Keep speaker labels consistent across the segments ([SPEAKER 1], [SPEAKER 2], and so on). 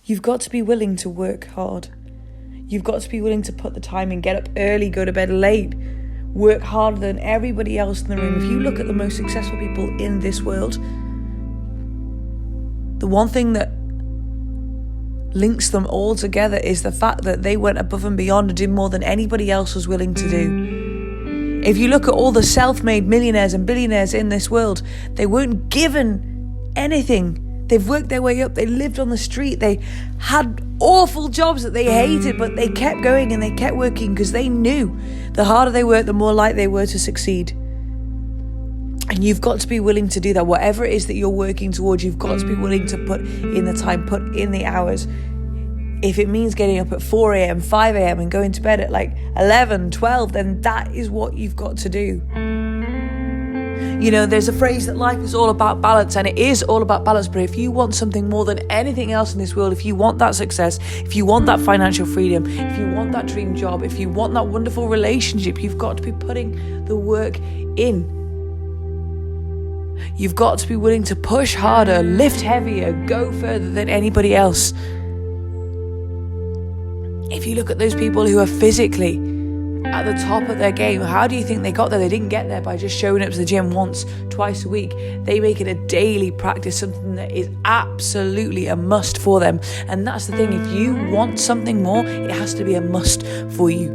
[SPEAKER 1] You've got to be willing to work hard. You've got to be willing to put the time in, get up early, go to bed late, work harder than everybody else in the room. If you look at the most successful people in this world, the one thing that links them all together is the fact that they went above and beyond and did more than anybody else was willing to do. If you look at all the self-made millionaires and billionaires in this world, they weren't given anything. They've worked their way up. They lived on the street. They had awful jobs that they hated, but they kept going and they kept working because they knew the harder they worked, the more likely they were to succeed. And you've got to be willing to do that. Whatever it is that you're working towards, you've got to be willing to put in the time, put in the hours. If it means getting up at 4 a.m., 5 a.m. and going to bed at like 11, 12, then that is what you've got to do. You know, there's a phrase that life is all about balance, and it is all about balance. But if you want something more than anything else in this world, if you want that success, if you want that financial freedom, if you want that dream job, if you want that wonderful relationship, you've got to be putting the work in. You've got to be willing to push harder, lift heavier, go further than anybody else. If you look at those people who are physically at the top of their game, how do you think they got there? They didn't get there by just showing up to the gym once, twice a week. They make it a daily practice, something that is absolutely a must for them. And that's the thing, if you want something more, it has to be a must for you.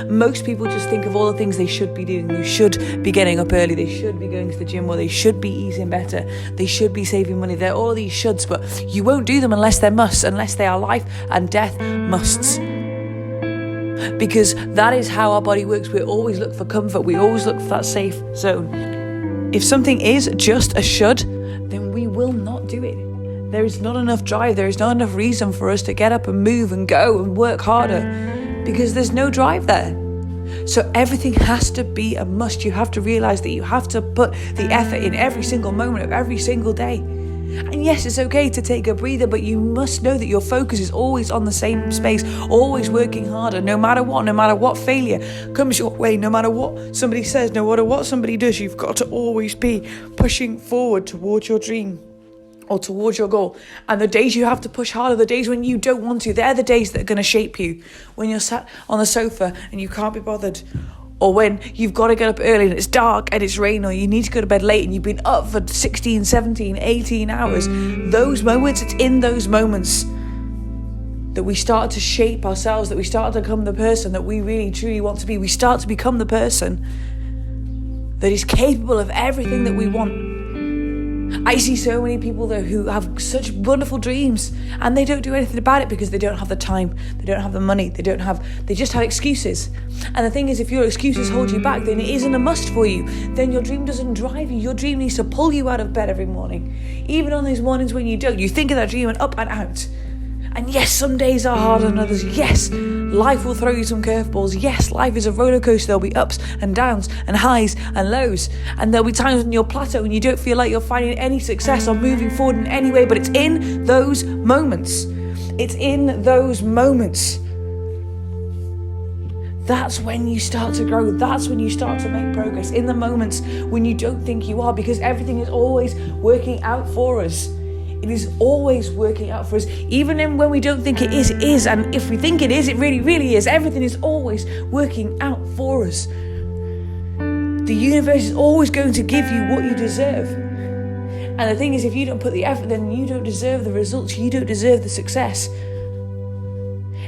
[SPEAKER 1] Most people just think of all the things they should be doing. They should be getting up early. They should be going to the gym, or they should be eating better. They should be saving money. They're all these shoulds, but you won't do them unless they're musts, unless they are life and death musts. Because that is how our body works. We always look for comfort. We always look for that safe zone. If something is just a should, then we will not do it. There is not enough drive. There is not enough reason for us to get up and move and go and work harder, because there's no drive there. So everything has to be a must. You have to realize that you have to put the effort in every single moment of every single day. And yes, it's okay to take a breather, but you must know that your focus is always on the same space, always working harder, no matter what failure comes your way, no matter what somebody says, no matter what somebody does, you've got to always be pushing forward towards your dream or towards your goal. And the days you have to push harder, the days when you don't want to, they're the days that are going to shape you. When you're sat on the sofa and you can't be bothered, or when you've got to get up early and it's dark and it's rain, or you need to go to bed late and you've been up for 16, 17, 18 hours. Those moments, it's in those moments that we start to shape ourselves, that we start to become the person that we really truly want to be. We start to become the person that is capable of everything that we want. I see so many people though who have such wonderful dreams and they don't do anything about it because they don't have the time, they don't have the money, they just have excuses. And the thing is, if your excuses hold you back, then it isn't a must for you. Then your dream doesn't drive you. Your dream needs to pull you out of bed every morning. Even on those mornings when you don't, you think of that dream and up and out. And yes, some days are harder than others. Yes, life will throw you some curveballs. Yes, life is a roller coaster. There'll be ups and downs and highs and lows. And there'll be times when you'll plateau and you don't feel like you're finding any success or moving forward in any way. But it's in those moments. It's in those moments. That's when you start to grow. That's when you start to make progress. In the moments when you don't think you are, because everything is always working out for us. It is always working out for us. Even when we don't think it is, it is. And if we think it is, it really, really is. Everything is always working out for us. The universe is always going to give you what you deserve. And the thing is, if you don't put the effort, then you don't deserve the results. You don't deserve the success.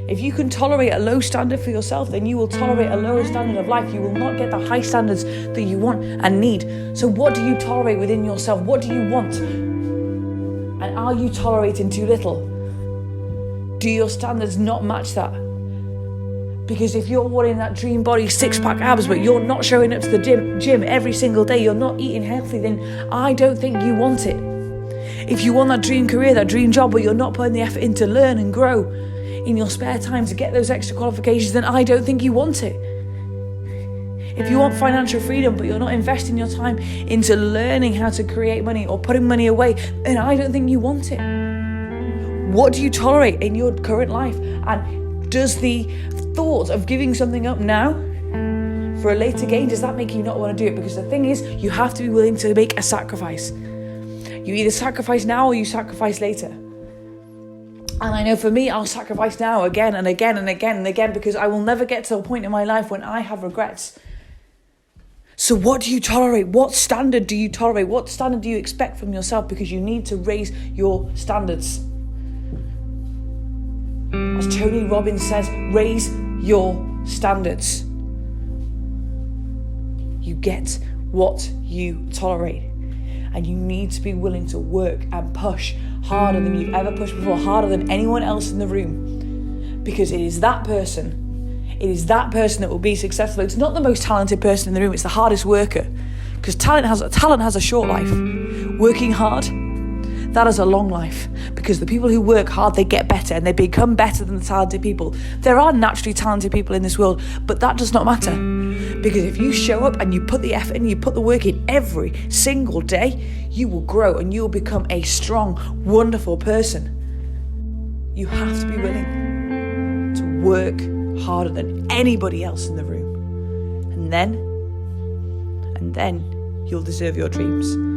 [SPEAKER 1] If you can tolerate a low standard for yourself, then you will tolerate a lower standard of life. You will not get the high standards that you want and need. So what do you tolerate within yourself? What do you want? And are you tolerating too little? Do your standards not match that? Because if you're wanting that dream body, six-pack abs, but you're not showing up to the gym every single day, you're not eating healthy, then I don't think you want it. If you want that dream career, that dream job, but you're not putting the effort in to learn and grow in your spare time to get those extra qualifications, then I don't think you want it. If you want financial freedom, but you're not investing your time into learning how to create money or putting money away, then I don't think you want it. What do you tolerate in your current life? And does the thought of giving something up now for a later gain, does that make you not want to do it? Because the thing is, you have to be willing to make a sacrifice. You either sacrifice now or you sacrifice later. And I know for me, I'll sacrifice now again and again and again and again, because I will never get to a point in my life when I have regrets. So what do you tolerate? What standard do you tolerate? What standard do you expect from yourself? Because you need to raise your standards. As Tony Robbins says, raise your standards. You get what you tolerate. And you need to be willing to work and push harder than you've ever pushed before, harder than anyone else in the room. Because it is that person that will be successful. It's not the most talented person in the room, it's the hardest worker. Because talent has a short life. Working hard, that has a long life. Because the people who work hard, they get better and they become better than the talented people. There are naturally talented people in this world, but that does not matter. Because if you show up and you put the effort in, you put the work in every single day, you will grow and you will become a strong, wonderful person. You have to be willing to work harder than anybody else in the room. And then you'll deserve your dreams.